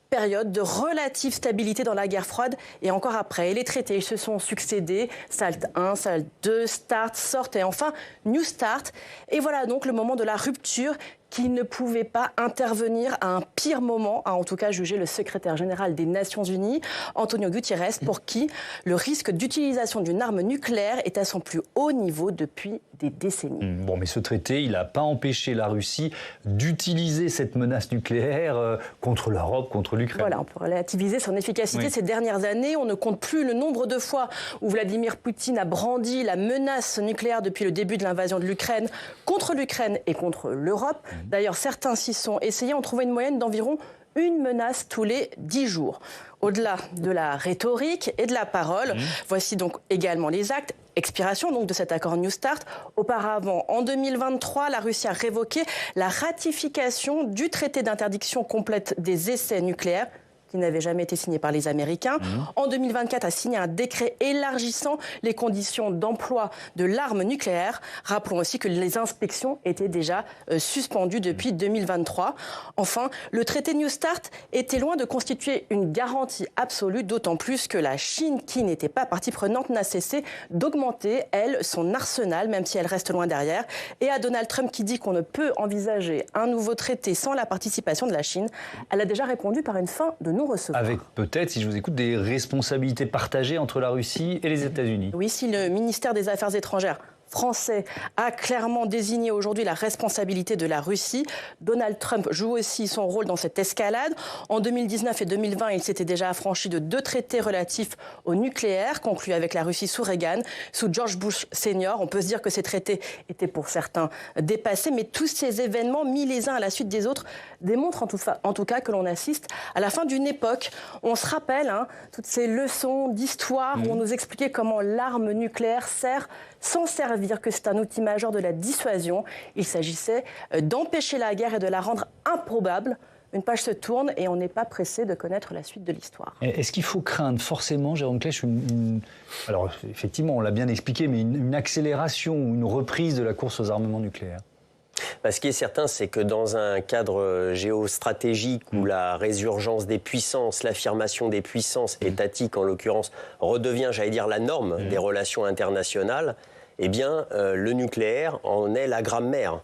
période de relative stabilité dans la guerre froide et encore après. Et les traités se sont succédés, SALT 1, SALT 2, START, SORT et enfin New START. Et voilà donc le moment de la rupture qui ne pouvait pas intervenir à un pire moment, a en tout cas jugé le secrétaire général des Nations Unies, Antonio Guterres, pour qui le risque d'utilisation d'une arme nucléaire est à son plus haut niveau depuis des décennies. Bon, mais ce traité, il n'a pas empêché la Russie d'utiliser cette menace nucléaire contre l'Europe, contre l'Ukraine. Voilà, on peut relativiser son efficacité ces dernières années. On ne compte plus le nombre de fois où Vladimir Poutine a brandi la menace nucléaire depuis le début de l'invasion de l'Ukraine contre l'Ukraine et contre l'Europe. D'ailleurs, certains s'y sont essayés. On trouvait une moyenne d'environ une menace tous les 10 jours. Au-delà de la rhétorique et de la parole, voici donc également les actes. Expiration donc de cet accord New START. Auparavant, en 2023, la Russie a révoqué la ratification du traité d'interdiction complète des essais nucléaires, qui n'avait jamais été signé par les Américains. En 2024, a signé un décret élargissant les conditions d'emploi de l'arme nucléaire. Rappelons aussi que les inspections étaient déjà suspendues depuis 2023. Enfin, le traité New START était loin de constituer une garantie absolue, d'autant plus que la Chine, qui n'était pas partie prenante, n'a cessé d'augmenter, elle, son arsenal, même si elle reste loin derrière. Et à Donald Trump, qui dit qu'on ne peut envisager un nouveau traité sans la participation de la Chine, elle a déjà répondu par une fin de non-recevoir. Avec peut-être, si je vous écoute, des responsabilités partagées entre la Russie et les États-Unis. Oui, si le ministère des Affaires étrangères français a clairement désigné aujourd'hui la responsabilité de la Russie. Donald Trump joue aussi son rôle dans cette escalade. En 2019 et 2020, il s'était déjà affranchi de 2 traités relatifs au nucléaire conclus avec la Russie sous Reagan, sous George Bush Senior. On peut se dire que ces traités étaient pour certains dépassés, mais tous ces événements mis les uns à la suite des autres démontrent en tout cas que l'on assiste à la fin d'une époque. On se rappelle toutes ces leçons d'histoire où on nous expliquait comment l'arme nucléaire sert sans servir, que c'est un outil majeur de la dissuasion. Il s'agissait d'empêcher la guerre et de la rendre improbable. Une page se tourne et on n'est pas pressé de connaître la suite de l'histoire. Est-ce qu'il faut craindre forcément, Jérôme Klech, alors effectivement, on l'a bien expliqué, mais une accélération ou une reprise de la course aux armements nucléaires? Ce qui est certain, c'est que dans un cadre géostratégique où la résurgence des puissances, l'affirmation des puissances étatiques en l'occurrence, redevient, j'allais dire, la norme des relations internationales, eh bien, le nucléaire en est la grammaire.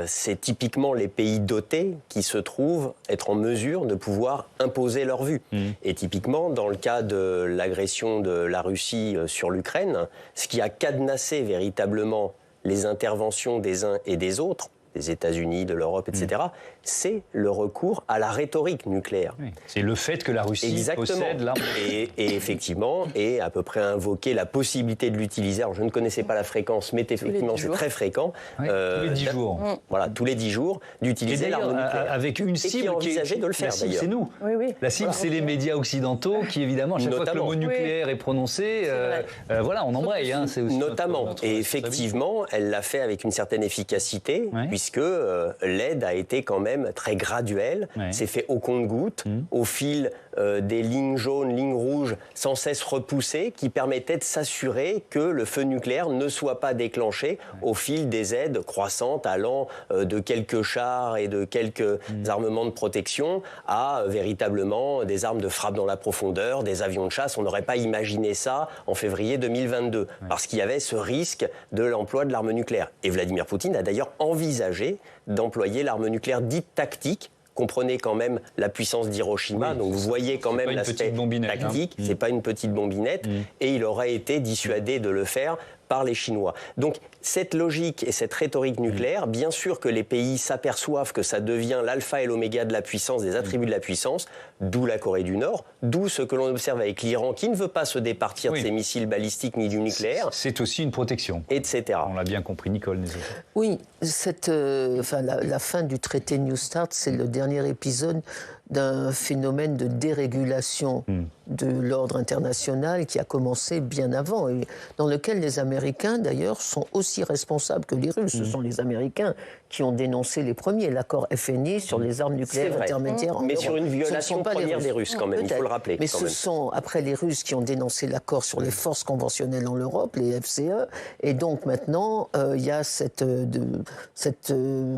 C'est typiquement les pays dotés qui se trouvent être en mesure de pouvoir imposer leur vue. Et typiquement, dans le cas de l'agression de la Russie sur l'Ukraine, ce qui a cadenassé véritablement les interventions des uns et des autres, des États-Unis, de l'Europe, etc., c'est le recours à la rhétorique nucléaire. Oui. C'est le fait que la Russie possède l'arme. Et effectivement, et à peu près invoquer la possibilité de l'utiliser. Alors, je ne connaissais pas la fréquence, mais effectivement, c'est très fréquent. Oui, tous les 10 jours. Voilà, tous les 10 jours, d'utiliser l'arme nucléaire. Avec une cible qui envisageait de le faire, d'ailleurs. C'est nous. Oui. La cible, c'est les médias occidentaux qui, évidemment, à chaque fois que le mot nucléaire est prononcé, voilà, on embraye. C'est aussi notamment. Et effectivement, elle l'a fait avec une certaine efficacité, puisque l'aide a été quand même très graduelle, c'est fait au compte-gouttes, au fil des lignes jaunes, lignes rouges sans cesse repoussées qui permettaient de s'assurer que le feu nucléaire ne soit pas déclenché au fil des aides croissantes allant de quelques chars et de quelques armements de protection à véritablement des armes de frappe dans la profondeur, des avions de chasse. On n'aurait pas imaginé ça en février 2022 parce qu'il y avait ce risque de l'emploi de l'arme nucléaire. Et Vladimir Poutine a d'ailleurs envisagé d'employer l'arme nucléaire dite tactique. Comprenez quand même la puissance d'Hiroshima, donc vous voyez quand même l'aspect tactique, c'est pas une petite bombinette, et il aurait été dissuadé de le faire par les Chinois. Donc cette logique et cette rhétorique nucléaire, bien sûr que les pays s'aperçoivent que ça devient l'alpha et l'oméga de la puissance, des attributs de la puissance, d'où la Corée du Nord, d'où ce que l'on observe avec l'Iran qui ne veut pas se départir de ses missiles balistiques ni du nucléaire. C'est aussi une protection. Etc. On l'a bien compris, Nicole. Oui, la fin du traité New Start, c'est le dernier épisode d'un phénomène de dérégulation de l'ordre international qui a commencé bien avant et dans lequel les Américains, d'ailleurs, sont aussi responsables que les Russes. Ce sont les Américains qui ont dénoncé les premiers l'accord FNI sur les armes nucléaires intermédiaires en Mais Europe. sur une violation première des Russes, quand même, il faut le rappeler. Mais ce sont, après les Russes, qui ont dénoncé l'accord sur les forces conventionnelles en Europe, les FCE, et donc maintenant, il y a cette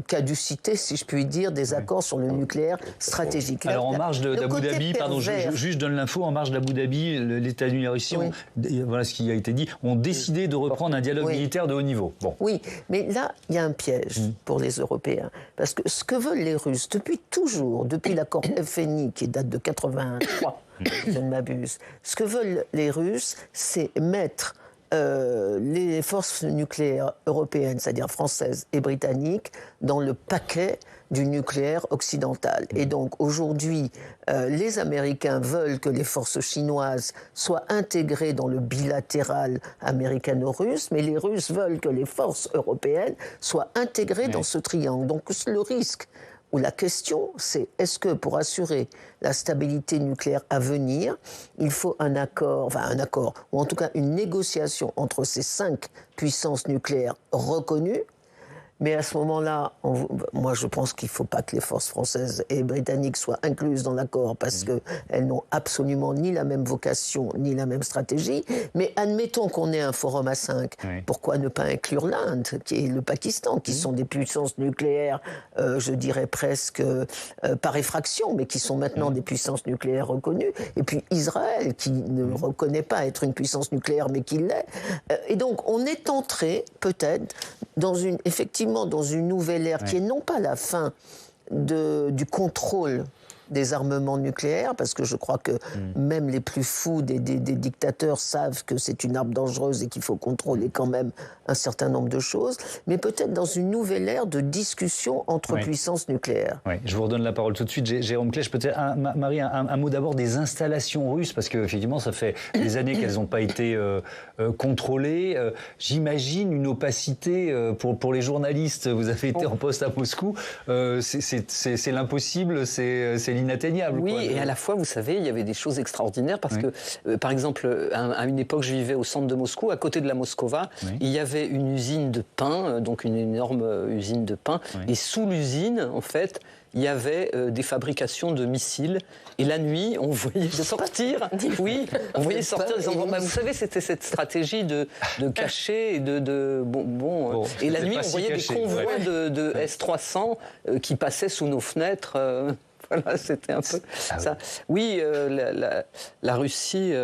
caducité, si je puis dire, des accords sur le nucléaire stratégique. Alors, en marge d'Abu Dhabi, pardon, je donne l'info, en marge d'Abu Dhabi, les États-Unis et la Russie, voilà ce qui a été dit, ont décidé de reprendre un dialogue militaire de haut niveau. Bon. Oui, mais là, il y a un piège pour les Européens. Parce que ce que veulent les Russes, depuis toujours, depuis l'accord FNI qui date de 83, si je ne m'abuse, ce que veulent les Russes, c'est mettre les forces nucléaires européennes, c'est-à-dire françaises et britanniques, dans le paquet du nucléaire occidental. Et donc aujourd'hui, les Américains veulent que les forces chinoises soient intégrées dans le bilatéral américano-russe, mais les Russes veulent que les forces européennes soient intégrées dans ce triangle. Donc le risque ou la question, c'est est-ce que pour assurer la stabilité nucléaire à venir, il faut un accord, ou en tout cas une négociation entre ces 5 puissances nucléaires reconnues. Mais à ce moment-là, moi je pense qu'il ne faut pas que les forces françaises et britanniques soient incluses dans l'accord parce qu'elles n'ont absolument ni la même vocation ni la même stratégie. Mais admettons qu'on ait un forum à 5. Pourquoi ne pas inclure l'Inde et le Pakistan, qui sont des puissances nucléaires, je dirais presque par effraction, mais qui sont maintenant des puissances nucléaires reconnues. Et puis Israël, qui ne reconnaît pas être une puissance nucléaire, mais qui l'est. Et donc on est entré peut-être effectivement dans une nouvelle ère qui est non pas la fin du contrôle des armements nucléaires, parce que je crois que même les plus fous des dictateurs savent que c'est une arme dangereuse et qu'il faut contrôler quand même un certain nombre de choses, mais peut-être dans une nouvelle ère de discussion entre puissances nucléaires. Je vous redonne la parole tout de suite, Jérôme Klech. Peut-être, Marie, un mot d'abord des installations russes, parce qu'effectivement, ça fait des années qu'elles n'ont pas été contrôlées. J'imagine une opacité pour les journalistes. Vous avez été en poste à Moscou. C'est l'impossible, c'est l'inatteignable. Oui, et à la fois, vous savez, il y avait des choses extraordinaires parce que, par exemple, à une époque, je vivais au centre de Moscou, à côté de la Moskova, il y avait une usine de pain, donc une énorme usine de pain, et sous l'usine, en fait, il y avait des fabrications de missiles. Et la nuit, on voyait sortir. On voyait sortir des endroits. Vous savez, c'était cette stratégie de cacher et et la nuit, on voyait des convois de S-300 qui passaient sous nos fenêtres. Voilà, c'était un peu ça. Oui, la Russie.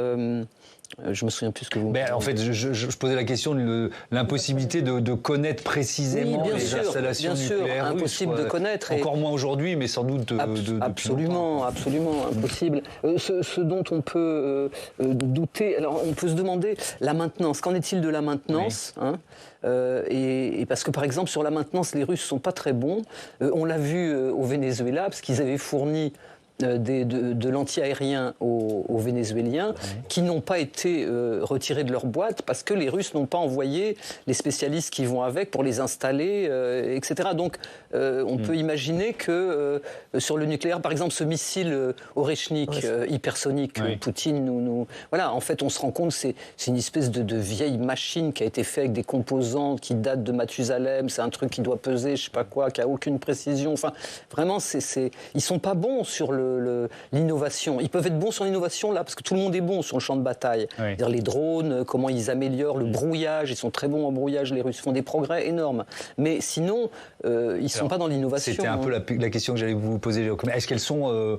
Je me souviens plus ce que vous me dites. En fait, je posais la question de l'impossibilité de connaître précisément les installations nucléaires. Bien sûr, impossible de connaître. Encore moins aujourd'hui, mais sans doute absolument impossible. Ce dont on peut douter, alors on peut se demander la maintenance. Qu'en est-il de la maintenance et parce que, par exemple, sur la maintenance, les Russes ne sont pas très bons. On l'a vu au Venezuela, parce qu'ils avaient fourni de l'anti-aérien aux Vénézuéliens qui n'ont pas été retirés de leur boîte parce que les Russes n'ont pas envoyé les spécialistes qui vont avec pour les installer, etc. Donc on peut imaginer que sur le nucléaire, par exemple, ce missile Oreshnik hypersonique, Poutine nous... Voilà, en fait, on se rend compte que c'est une espèce de vieille machine qui a été faite avec des composants qui datent de Mathusalem. C'est un truc qui doit peser, je sais pas quoi, qui a aucune précision. Enfin, vraiment, ils sont pas bons sur le l'innovation. Ils peuvent être bons sur l'innovation là, parce que tout le monde est bon sur le champ de bataille. Oui. C'est-à-dire les drones, comment ils améliorent le brouillage, ils sont très bons en brouillage, les Russes font des progrès énormes. Mais sinon, ils ne sont pas dans l'innovation. C'était un peu la question que j'allais vous poser. Est-ce qu'elles sont...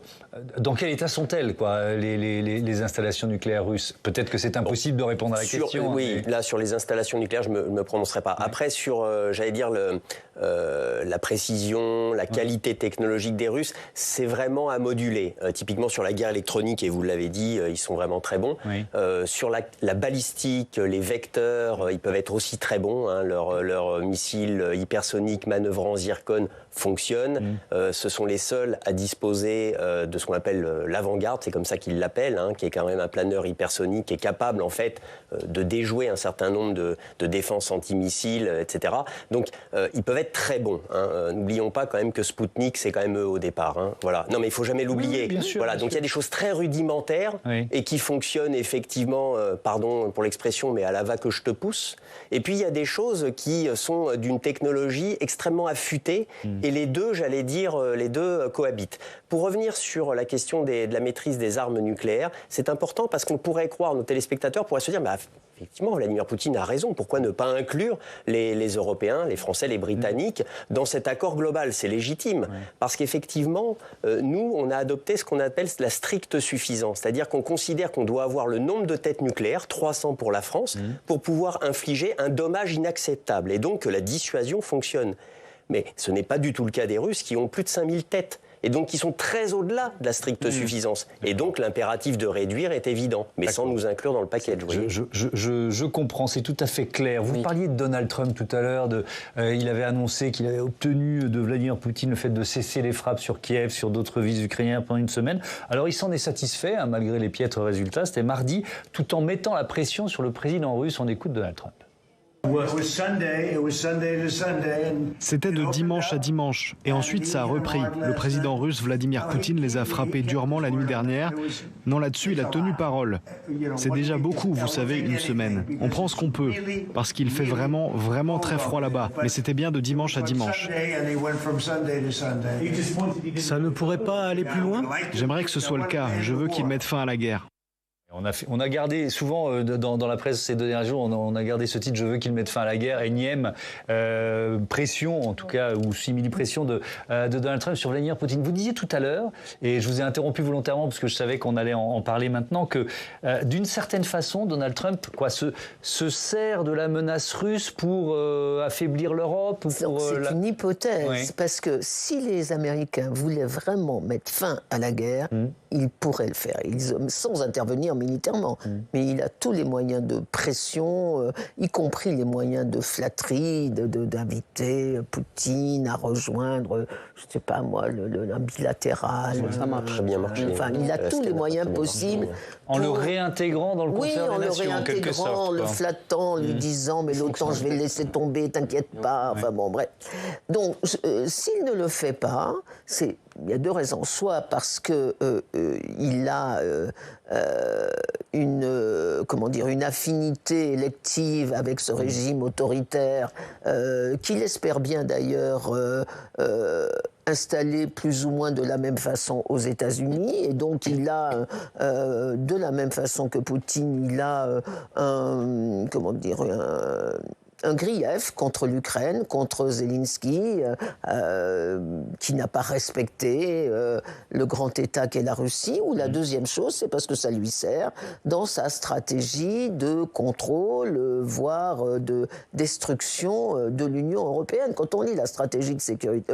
dans quel état sont-elles, quoi, les installations nucléaires russes? Peut-être que c'est impossible de répondre à la question. Oui, là, sur les installations nucléaires, je ne me prononcerai pas. Oui. Après, sur, j'allais dire, la précision, la qualité technologique des Russes, c'est vraiment à moduler. Typiquement sur la guerre électronique, et vous l'avez dit, ils sont vraiment très bons. Oui. Sur la balistique, les vecteurs, ils peuvent être aussi très bons. Hein. Leurs missiles hypersoniques manœuvrant Zircon fonctionnent. Ce sont les seuls à disposer de ce qu'on appelle l'avant-garde, c'est comme ça qu'ils l'appellent, hein, qui est quand même un planeur hypersonique qui est capable en fait de déjouer un certain nombre de défenses antimissiles, etc. Donc ils peuvent être très bons. Hein. N'oublions pas quand même que Spoutnik, c'est quand même eux au départ. Hein. Voilà. Non mais il faut jamais l'oublier. Oui, sûr, voilà. Donc il y a des choses très rudimentaires et qui fonctionnent effectivement, pardon pour l'expression, mais à la va que je te pousse. Et puis il y a des choses qui sont d'une technologie extrêmement affûtée. Et les deux, j'allais dire, les deux cohabitent. Pour revenir sur la question de la maîtrise des armes nucléaires, c'est important parce qu'on pourrait croire, nos téléspectateurs pourraient se dire, bah, effectivement, Vladimir Poutine a raison, pourquoi ne pas inclure les Européens, les Français, les Britanniques dans cet accord global? C'est légitime, parce qu'effectivement, nous, on a adopté ce qu'on appelle la stricte suffisance, c'est-à-dire qu'on considère qu'on doit avoir le nombre de têtes nucléaires, 300 pour la France, pour pouvoir infliger un dommage inacceptable, et donc que la dissuasion fonctionne. Mais ce n'est pas du tout le cas des Russes qui ont plus de 5000 têtes. Et donc qui sont très au-delà de la stricte suffisance. Et donc l'impératif de réduire est évident, mais sans nous inclure dans le package. Je comprends, c'est tout à fait clair. Vous parliez de Donald Trump tout à l'heure, il avait annoncé qu'il avait obtenu de Vladimir Poutine le fait de cesser les frappes sur Kiev, sur d'autres villes ukrainiennes pendant une semaine. Alors il s'en est satisfait, hein, malgré les piètres résultats, c'était mardi, tout en mettant la pression sur le président russe. On écoute Donald Trump. C'était de dimanche à dimanche, et ensuite ça a repris. Le président russe Vladimir Poutine les a frappés durement la nuit dernière. Non, là-dessus, il a tenu parole. C'est déjà beaucoup, vous savez, une semaine. On prend ce qu'on peut, parce qu'il fait vraiment, vraiment très froid là-bas. Mais c'était bien de dimanche à dimanche. Ça ne pourrait pas aller plus loin ? J'aimerais que ce soit le cas. Je veux qu'il mette fin à la guerre. On a gardé souvent dans la presse ces derniers jours, on a gardé ce titre « Je veux qu'il mette fin à la guerre », énième pression, en tout cas, ou simili-pression de Donald Trump sur Vladimir Poutine. Vous disiez tout à l'heure, et je vous ai interrompu volontairement parce que je savais qu'on allait en parler maintenant, que d'une certaine façon, Donald Trump se sert de la menace russe pour affaiblir l'Europe. C'est une hypothèse, parce que si les Américains voulaient vraiment mettre fin à la guerre, ils pourraient le faire, sans intervenir militairement. Mais il a tous les moyens de pression, y compris les moyens de flatterie, d'inviter Poutine à rejoindre, je ne sais pas moi, un bilatéral. Ça marche bien marché. Enfin, il a tous les moyens possibles. En le réintégrant dans le concert des nations, en quelque sorte. En le flattant, lui disant, mais l'OTAN, je vais le laisser tomber, t'inquiète pas. Enfin bon, bref. Donc, s'il ne le fait pas, il y a deux raisons. Soit parce que il a une affinité élective avec ce régime autoritaire, qu'il espère bien d'ailleurs installé plus ou moins de la même façon aux États-Unis, et donc il a, de la même façon que Poutine, il a un grief contre l'Ukraine, contre Zelensky, qui n'a pas respecté le grand État qu'est la Russie. Ou la deuxième chose, c'est parce que ça lui sert dans sa stratégie de contrôle, voire de destruction de l'Union européenne. Quand on lit la stratégie de sécurité,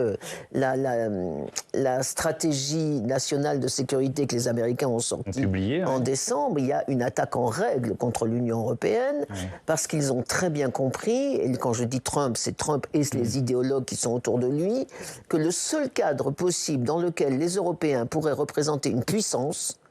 la stratégie nationale de sécurité que les Américains ont sortie en décembre, il y a une attaque en règle contre l'Union européenne, parce qu'ils ont très bien compris, et quand je dis Trump, c'est Trump et les idéologues qui sont autour de lui, que le seul cadre possible dans lequel les Européens pourraient représenter une puissance,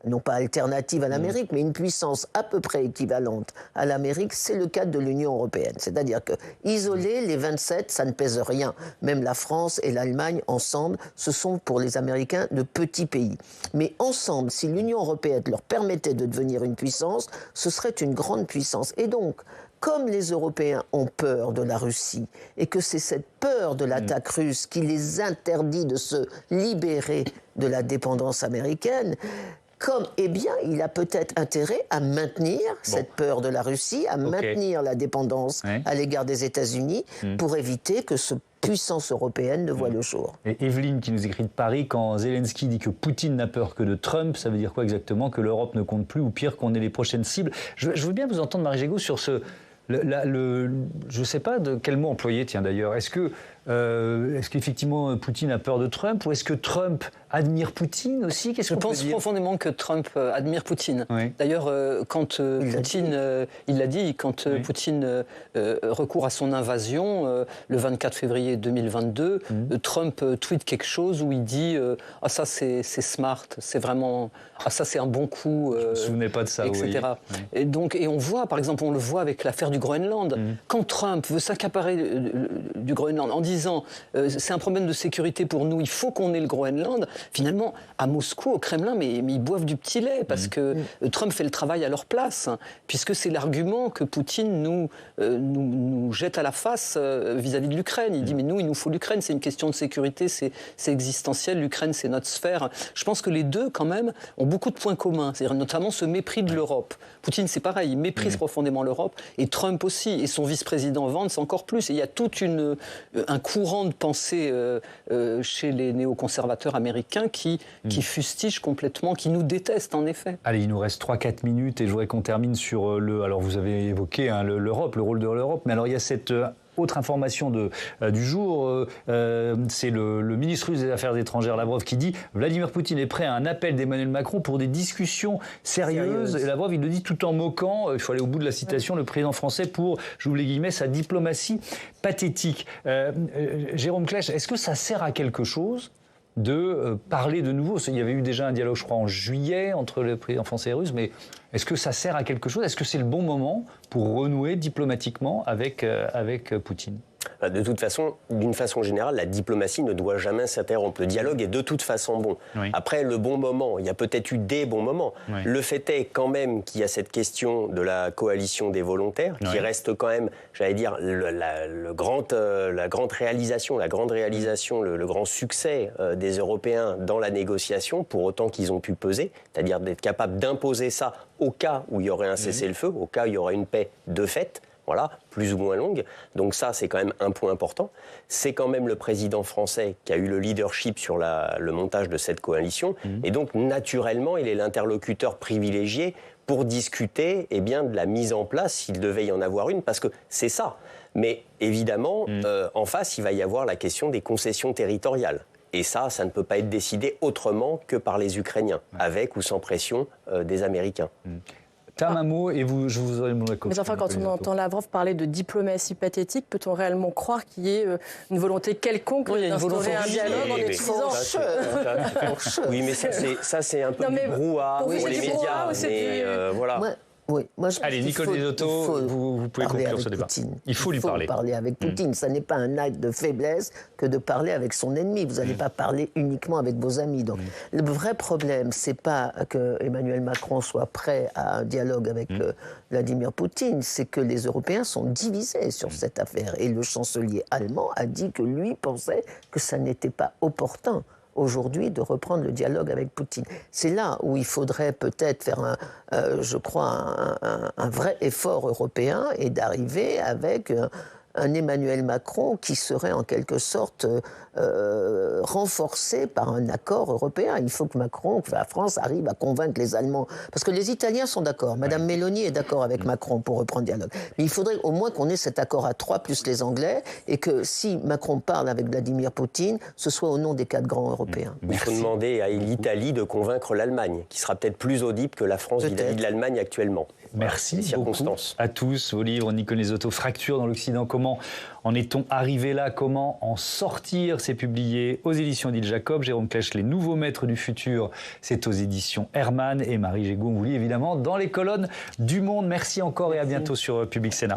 non pas alternative à l'Amérique, mais une puissance à peu près équivalente à l'Amérique, c'est le cadre de l'Union européenne. C'est-à-dire que isoler les 27, ça ne pèse rien. Même la France et l'Allemagne, ensemble, ce sont pour les Américains de petits pays. Mais ensemble, si l'Union européenne leur permettait de devenir une puissance, ce serait une grande puissance. Et donc, comme les Européens ont peur de la Russie et que c'est cette peur de l'attaque russe qui les interdit de se libérer de la dépendance américaine, eh bien, il a peut-être intérêt à maintenir cette peur de la Russie, à maintenir la dépendance à l'égard des États-Unis pour éviter que ce puissance européenne ne voit le jour. Et Evelyne qui nous écrit de Paris, quand Zelensky dit que Poutine n'a peur que de Trump, ça veut dire quoi exactement? Que l'Europe ne compte plus ou pire qu'on est les prochaines cibles? Je veux bien vous entendre, Marie Gégaud, sur ce... je ne sais pas de quel mot employer, tiens d'ailleurs. Est-ce qu'effectivement Poutine a peur de Trump ou est-ce que Trump admire Poutine aussi? Je pense profondément que Trump admire Poutine. Oui. D'ailleurs, quand Poutine, il l'a dit, quand Poutine recourt à son invasion, le 24 février 2022, Trump tweet quelque chose où il dit « Ah ça c'est smart, c'est vraiment... Ah ça c'est un bon coup. » Je ne me souvenais pas de ça, etc. Et on voit, par exemple, on le voit avec l'affaire du Groenland. Quand Trump veut s'accaparer du Groenland en disant c'est un problème de sécurité pour nous, il faut qu'on ait le Groenland. Finalement, à Moscou, au Kremlin, mais ils boivent du petit lait parce que Trump fait le travail à leur place, puisque c'est l'argument que Poutine nous jette à la face vis-à-vis de l'Ukraine. Il dit mais nous, il nous faut l'Ukraine, c'est une question de sécurité, c'est existentiel, l'Ukraine c'est notre sphère. Je pense que les deux, quand même, ont beaucoup de points communs, c'est-à-dire notamment ce mépris de l'Europe. Poutine, c'est pareil, il méprise profondément l'Europe, et Trump aussi, et son vice-président Vance encore plus. Et il y a tout un courant de pensée chez les néoconservateurs américains qui fustigent complètement, qui nous détestent en effet. Allez, il nous reste 3-4 minutes et je voudrais qu'on termine sur alors vous avez évoqué l'Europe, le rôle de l'Europe, mais alors il y a cette... autre information du jour, c'est le ministre russe des Affaires étrangères, Lavrov, qui dit « Vladimir Poutine est prêt à un appel d'Emmanuel Macron pour des discussions sérieuses ». Et Lavrov, il le dit tout en moquant, il faut aller au bout de la citation, le président français pour, j'ouvre les guillemets, sa diplomatie pathétique. Jérôme Klech, est-ce que ça sert à quelque chose de parler de nouveau? Il y avait eu déjà un dialogue, je crois, en juillet entre le président français et russe, mais est-ce que ça sert à quelque chose? Est-ce que c'est le bon moment pour renouer diplomatiquement avec Poutine? De toute façon, d'une façon générale, la diplomatie ne doit jamais s'interrompre. Le dialogue est de toute façon bon. Oui. Après, le bon moment, il y a peut-être eu des bons moments. Oui. Le fait est quand même qu'il y a cette question de la coalition des volontaires, qui reste quand même, j'allais dire, la grande réalisation, le grand succès des Européens dans la négociation, pour autant qu'ils ont pu peser, c'est-à-dire d'être capables d'imposer ça au cas où il y aurait un cessez-le-feu, au cas où il y aurait une paix de fait. Voilà, plus ou moins longue. Donc ça, c'est quand même un point important. C'est quand même le président français qui a eu le leadership sur le montage de cette coalition. Et donc, naturellement, il est l'interlocuteur privilégié pour discuter de la mise en place, s'il devait y en avoir une, parce que c'est ça. Mais évidemment, en face, il va y avoir la question des concessions territoriales. Et ça ne peut pas être décidé autrement que par les Ukrainiens, avec ou sans pression des Américains. Un mot et je vous aurai mon accord. Mais enfin, quand on entend Lavrov parler de diplomatie pathétique, peut-on réellement croire qu'il y ait une volonté quelconque d'instaurer un dialogue en utilisant... Oui, mais ça c'est un peu du brouhaha pour les médias. Voilà. Oui, moi allez, Nicole Desotto, vous pouvez conclure ce débat. Il faut lui parler. Il faut parler avec Poutine. Ça n'est pas un acte de faiblesse que de parler avec son ennemi. Vous n'allez pas parler uniquement avec vos amis. Donc, le vrai problème, c'est pas que Emmanuel Macron soit prêt à un dialogue avec Vladimir Poutine, c'est que les Européens sont divisés sur cette affaire. Et le chancelier allemand a dit que lui pensait que ça n'était pas opportun aujourd'hui de reprendre le dialogue avec Poutine. C'est là où il faudrait peut-être faire un vrai effort européen et d'arriver avec un Emmanuel Macron qui serait en quelque sorte renforcé par un accord européen. Il faut que la France arrive à convaincre les Allemands. Parce que les Italiens sont d'accord. Madame Meloni est d'accord avec Macron pour reprendre le dialogue. Mais il faudrait au moins qu'on ait cet accord à 3 plus les Anglais et que si Macron parle avec Vladimir Poutine, ce soit au nom des 4 grands Européens. Il faut demander à l'Italie de convaincre l'Allemagne, qui sera peut-être plus audible que la France vis-à-vis de l'Allemagne actuellement. Merci beaucoup à tous. Vos livres, Nicole Desotto, Fracture dans l'Occident, comment en est-on arrivé là? Comment en sortir? C'est publié aux éditions Odile Jacob. Jérôme Klech, Les Nouveaux Maîtres du Futur, c'est aux éditions Hermann. Et Marie Gégaud, on vous lit évidemment dans les colonnes du Monde. Merci encore et à bientôt sur Public Sénat.